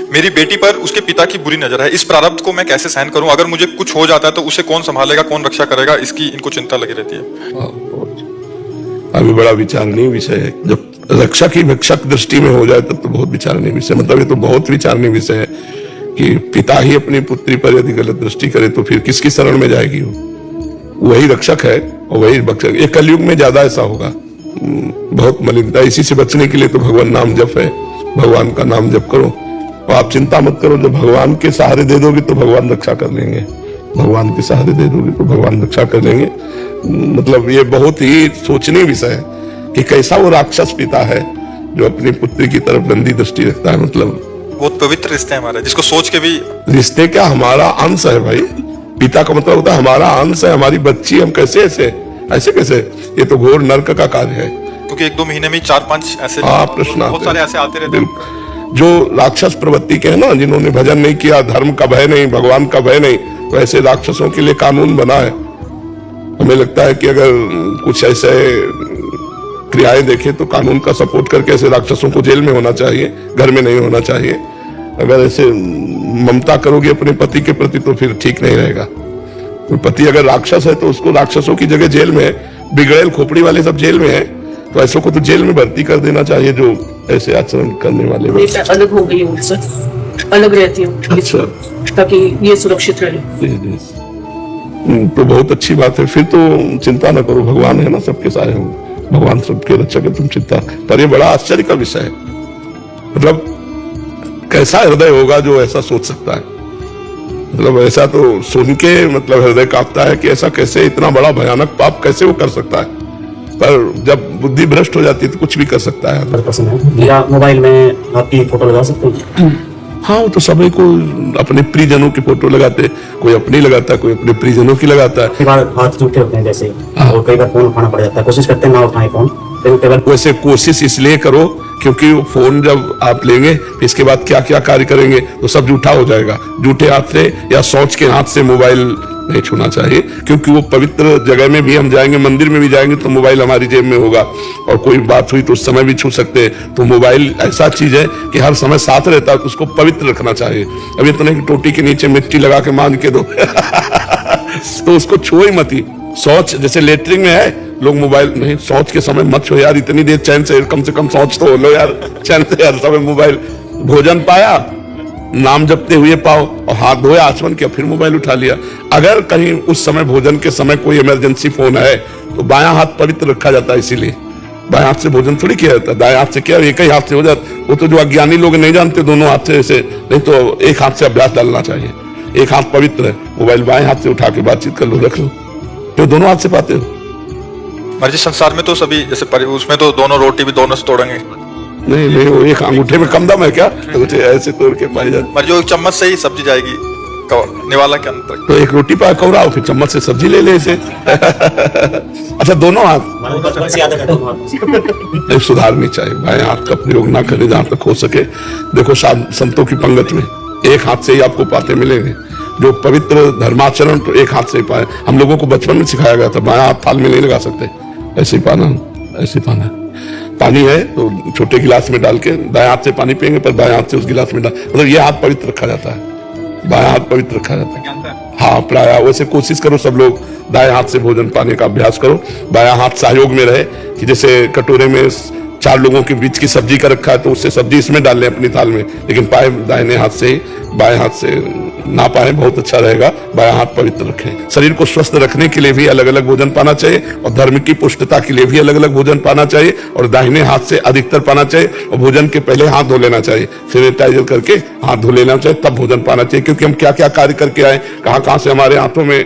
मेरी बेटी पर उसके पिता की बुरी नजर है, इस प्रारब्ध को मैं कैसे सहन करूं? अगर मुझे कुछ हो जाता है तो उसे कौन संभालेगा, कौन रक्षा करेगा, इसकी इनको चिंता लगी रहती है। अभी बड़ा विचारणीय विषय है। जब रक्षा की भिक्षक दृष्टि में हो जाए तब तो बहुत विचारणीय विषय, मतलब ये तो बहुत विचारणीय विषय है कि पिता ही अपनी पुत्री पर यदि गलत दृष्टि करे तो फिर किसकी शरण में जाएगी वो? वही रक्षक है और वही भक्षक। ये कलयुग में ज्यादा ऐसा होगा, बहुत मलिनता। इसी से बचने के लिए तो भगवान नाम जप है, भगवान का नाम जप करो और आप चिंता मत करो। जब भगवान के सहारे दे दोगे तो भगवान रक्षा कर लेंगे, भगवान के सहारे दे दोगे तो भगवान रक्षा कर लेंगे। मतलब ये बहुत ही सोचनीय विषय है कि कैसा वो राक्षस पिता है जो अपनी पुत्री की तरफ गंदी दृष्टि रखता है। मतलब बहुत पवित्र रिश्ते हैं हमारे, जिसको सोच के भी। रिश्ते क्या, हमारा अंश है भाई। पिता का मतलब होता है हमारा अंश है, हमारी बच्ची। हम कैसे ऐसे कैसे? ये तो घोर नर्क का कार्य है। क्योंकि 1-2 महीने में 4-5 ऐसे प्रश्न बहुत सारे ऐसे आते रहते हैं जो राक्षस प्रवृत्ति के हैं ना, जिन्होंने भजन नहीं किया, धर्म का भय नहीं, भगवान का भय नहीं, तो ऐसे राक्षसों के लिए कानून बना है। हमें लगता है कि अगर कुछ ऐसे क्रियाएं देखें तो कानून का सपोर्ट करके ऐसे राक्षसों को जेल में होना चाहिए, घर में नहीं होना चाहिए। अगर ऐसे ममता करोगे अपने पति के प्रति तो फिर ठीक नहीं रहेगा। तो पति अगर राक्षस है तो उसको राक्षसों की जगह जेल में, बिगड़ेल खोपड़ी वाले सब जेल में है, तो ऐसों को तो जेल में भर्ती कर देना चाहिए जो ऐसे आचरण करने वाले। अलग हो गई हूँ सर, अलग रहती हूँ। अच्छा, ताकि ये सुरक्षित रहे। तो बहुत अच्छी बात है। फिर तो चिंता न करो, भगवान है ना सबके साए हो, भगवान सबके रक्षक है, तुम चिंता। पर ये बड़ा आश्चर्य का विषय है। मतलब कैसा हृदय होगा जो ऐसा सोच सकता है? मतलब ऐसा तो सुन के मतलब हृदय कांपता है कि ऐसा कैसे, इतना बड़ा भयानक पाप कैसे वो कर सकता है। पर जब बुद्धि भ्रष्ट हो जाती है तो कुछ भी कर सकता है। या मोबाइल में आपकी फोटो लगा सकते हैं? हाँ, वो तो सभी को अपने प्रियजनों की फोटो लगाते, कोई अपनी लगाता है, कोई अपने प्रियजनों की लगाता है। कई बार हाथ जूठे होते हैं जैसे, और कई बार फोन उठाना पड़ जाता है, कोशिश करते हैं ना उठाएं फोन। वैसे कोशिश इसलिए करो क्योंकि वो फोन जब आप लेंगे फिर इसके बाद क्या क्या कार्य करेंगे तो सब जूठा हो जाएगा। जूठे हाथ से या सोच के हाथ से मोबाइल नहीं छूना चाहिए, क्योंकि वो पवित्र जगह में भी हम जाएंगे, मंदिर में भी जाएंगे तो मोबाइल हमारी जेब में होगा, और कोई बात हुई तो उस समय भी छू सकते हैं। तो मोबाइल ऐसा चीज है कि हर समय साथ रहता है, तो उसको पवित्र रखना चाहिए। अब इतने की टोटी के नीचे मिट्टी लगा के मांझ के दो तो उसको छुओ ही मत ही। शौच जैसे लेटरिन में है, लोग मोबाइल नहीं, शौच के समय मत छो यार, इतनी देर चैन से, कम से कम शौच तो हो लो यार चैन से। हर समय मोबाइल, भोजन पाया, नाम जपते हुए पाओ, और हाथ धोया, आचमन किया, फिर मोबाइल उठा लिया। अगर कहीं उस समय भोजन के समय कोई इमरजेंसी फोन है तो बायां हाथ पवित्र रखा जाता है, इसीलिए बायां हाथ से भोजन थोड़ी किया जाता है, दाएं हाथ से किया, एक ही हाथ से हो जाता। वो तो जो अज्ञानी लोग नहीं जानते दोनों हाथ से ऐसे, नहीं तो एक हाथ से अभ्यास डालना चाहिए। एक हाथ पवित्र है, मोबाइल बाएं हाथ से उठा के बातचीत कर लो, रख लो, तो दोनों हाथ से पाते हो। मर्जी संसार में तो सभी जैसे उसमें तो दोनों रोटी भी दोनों से तोड़ेंगे। नहीं, वो एक अंगूठे में कम दम है क्या? तो ऐसे तोड़ के पाई जाती। मर्जी एक चम्मच से ही सब्जी जाएगी निवाला के अंदर, तो एक रोटी पा कौराओ, फिर चम्मच से सब्जी ले ले इसे अच्छा, दोनों हाथ सुधारनी चाहिए, बाएं हाथ का प्रयोग ना करें जहां तक हो सके। देखो संतों की पंगत में एक हाथ से ही आपको पाते मिलेंगे, जो पवित्र धर्माचरण तो एक हाथ से ही पाए। हम लोगों को बचपन में सिखाया गया था, बायां हाथ थाल में नहीं लगा सकते, ऐसे ही पाना, ऐसे पाना। पानी है तो छोटे गिलास में डाल के दाएं हाथ से पानी पियेंगे, पर बाएं हाथ से उस गिलास में डाल, मतलब ये हाथ पवित्र रखा जाता है, बायां हाथ पवित्र रखा जाता है। हाँ, प्राय वैसे कोशिश करो सब लोग दाएं हाथ से भोजन पाने का अभ्यास करो। बायां हाथ सहयोग में रहे कि जैसे कटोरे में 4 लोगों के बीच की सब्जी का रखा है तो उससे सब्जी इसमें डाल लें अपनी थाल में, लेकिन पाए दाहिने हाथ से ही, बाएं हाथ से ना पाए, बहुत अच्छा रहेगा। बायां हाथ पवित्र रखें। शरीर को स्वस्थ रखने के लिए भी अलग अलग भोजन पाना चाहिए, और धर्म की पुष्टता के लिए भी अलग अलग भोजन पाना चाहिए, और दाहिने हाथ से अधिकतर पाना चाहिए। और भोजन के पहले हाथ धो लेना चाहिए, सैनिटाइजर करके हाथ धो लेना चाहिए, तब भोजन पाना चाहिए। क्योंकि हम क्या क्या कार्य करके आए, कहाँ कहाँ से हमारे हाथों में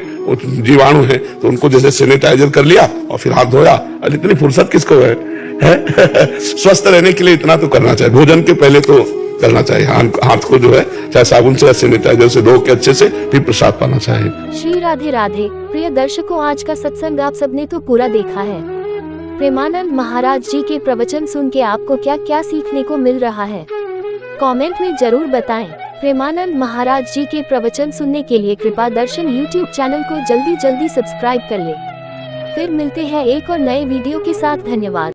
जीवाणु है, तो उनको जैसे सैनिटाइजर कर लिया और फिर हाथ धोया। अरे इतनी फुर्सत किसको है? स्वस्थ रहने के लिए इतना तो करना चाहिए, भोजन के पहले तो करना चाहिए। हाथ को जो है चाहे साबुन से या सैनिटाइजर से धो के अच्छे से फिर प्रसाद पाना चाहिए। श्री राधे राधे। प्रिय दर्शकों, आज का सत्संग आप सबने तो पूरा देखा है। प्रेमानंद महाराज जी के प्रवचन सुन के आपको क्या क्या सीखने को मिल रहा है, कमेंट में जरूर बताएं। प्रेमानंद महाराज जी के प्रवचन सुनने के लिए कृपा दर्शन यूट्यूब चैनल को जल्दी सब्सक्राइब कर ले। फिर मिलते हैं एक और नए वीडियो के साथ। धन्यवाद।